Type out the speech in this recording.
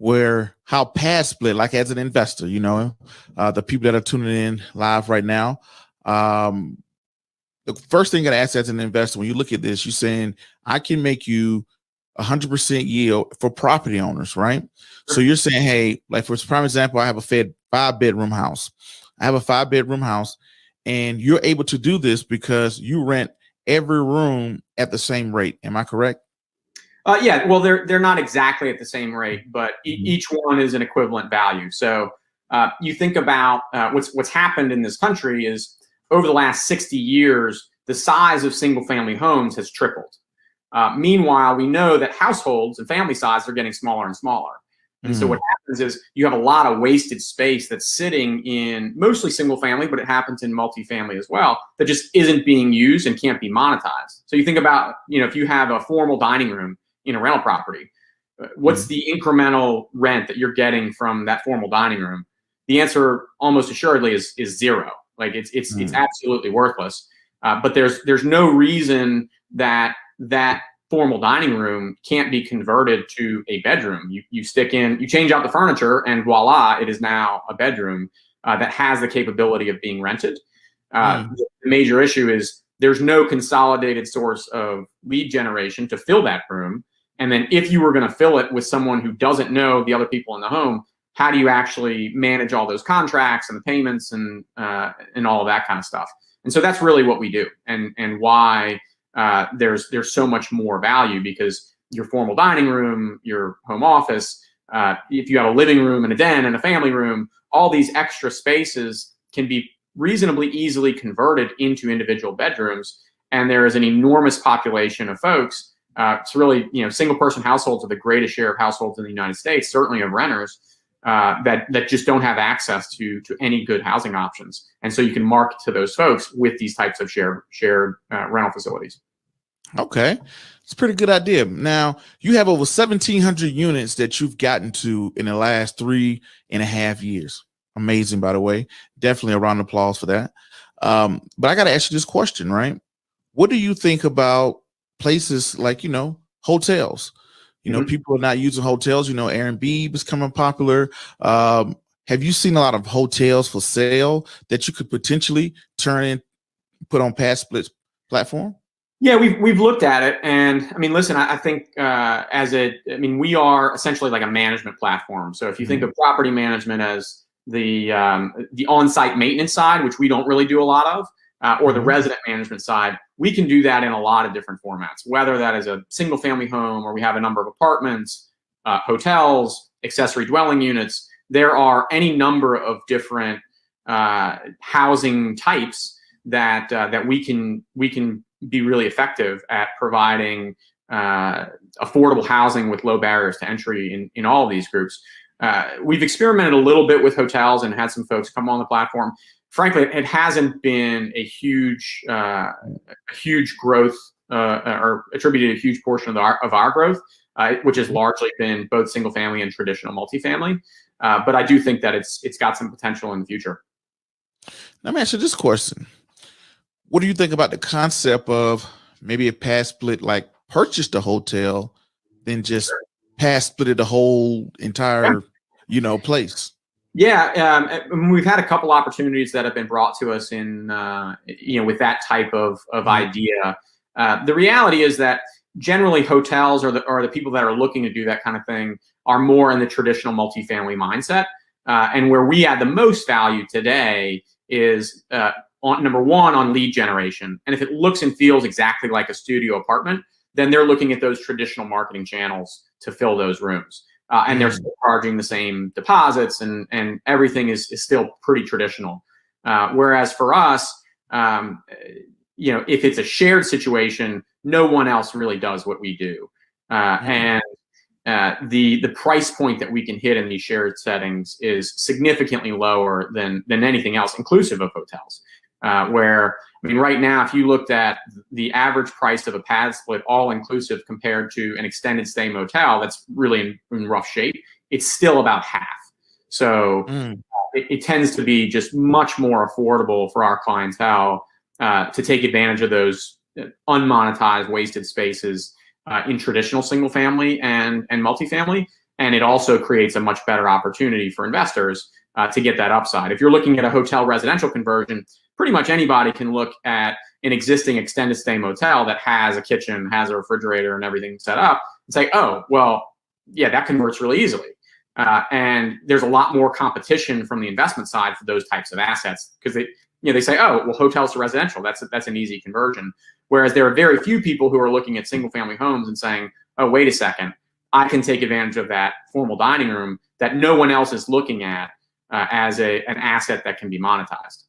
Where how PadSplit, like as an investor, the people that are tuning in live right now, the first thing I ask as an investor, when you look at this, you're saying I can make you 100% yield for property owners, right? So you're saying, hey, like for prime example, I have a 5-bedroom house. I have a 5-bedroom house, and you're able to do this because you rent every room at the same rate. Am I correct? Yeah, well, they're not exactly at the same rate, but each one is an equivalent value. So you think about what's happened in this country is over the last 60 years, the size of single-family homes has tripled. Meanwhile, we know that households and family sizes are getting smaller and smaller. And so what happens is you have a lot of wasted space that's sitting in mostly single-family, but it happens in multifamily as well, that just isn't being used and can't be monetized. So you think about, if you have a formal dining room in a rental property, what's the incremental rent that you're getting from that formal dining room? The answer almost assuredly is zero. Like it's absolutely worthless. But there's no reason that formal dining room can't be converted to a bedroom. You change out the furniture, and voila, it is now a bedroom that has the capability of being rented. The major issue is there's no consolidated source of lead generation to fill that room. And then if you were going to fill it with someone who doesn't know the other people in the home, how do you actually manage all those contracts and the payments and all of that kind of stuff? And so that's really what we do, and why there's so much more value, because your formal dining room, your home office, if you have a living room and a den and a family room, all these extra spaces can be reasonably easily converted into individual bedrooms. And there is an enormous population of folks. It's really, single person households are the greatest share of households in the United States, certainly of renters, that just don't have access to any good housing options. And so you can market to those folks with these types of shared rental facilities. Okay. It's a pretty good idea. Now, you have over 1,700 units that you've gotten to in the last 3.5 years. Amazing, by the way. Definitely a round of applause for that. But I got to ask you this question, right? What do you think about places like, hotels? People are not using hotels. Airbnb is becoming popular. Have you seen a lot of hotels for sale that you could potentially put on PadSplit's platform? Yeah, we've looked at it, and I mean, listen, I think we are essentially like a management platform. So if you think of property management as the on-site maintenance side, which we don't really do a lot of, or the resident management side, we can do that in a lot of different formats, whether that is a single family home or we have a number of apartments, hotels, accessory dwelling units. There are any number of different housing types that we can be really effective at providing affordable housing with low barriers to entry in all of these groups. We've experimented a little bit with hotels and had some folks come on the platform. Frankly, it hasn't been a huge growth or attributed a huge portion of our growth, which has largely been both single family and traditional multifamily. But I do think that it's got some potential in the future. Let me ask you this question. What do you think about the concept of maybe a PadSplit like purchased a hotel, then just PadSplitted the whole entire, place? Yeah, we've had a couple opportunities that have been brought to us in, with that type of idea. The reality is that generally hotels or the people that are looking to do that kind of thing are more in the traditional multifamily mindset. And where we add the most value today is number one, on lead generation. And if it looks and feels exactly like a studio apartment, then they're looking at those traditional marketing channels to fill those rooms. And they're still charging the same deposits, and everything is still pretty traditional. Whereas for us, if it's a shared situation, no one else really does what we do. And the price point that we can hit in these shared settings is significantly lower than anything else, inclusive of hotels. Right now, if you looked at the average price of a PadSplit all inclusive compared to an extended stay motel that's really in rough shape, it's still about half. So Mm. it tends to be just much more affordable for our clientele to take advantage of those unmonetized wasted spaces in traditional single family and multifamily. And it also creates a much better opportunity for investors to get that upside. If you're looking at a hotel residential conversion, pretty much anybody can look at an existing extended stay motel that has a kitchen, has a refrigerator, and everything set up, and say, oh, well, yeah, that converts really easily. And there's a lot more competition from the investment side for those types of assets because they say, oh, well, hotels to residential, that's an easy conversion. Whereas there are very few people who are looking at single family homes and saying, oh, wait a second, I can take advantage of that formal dining room that no one else is looking at as an asset that can be monetized.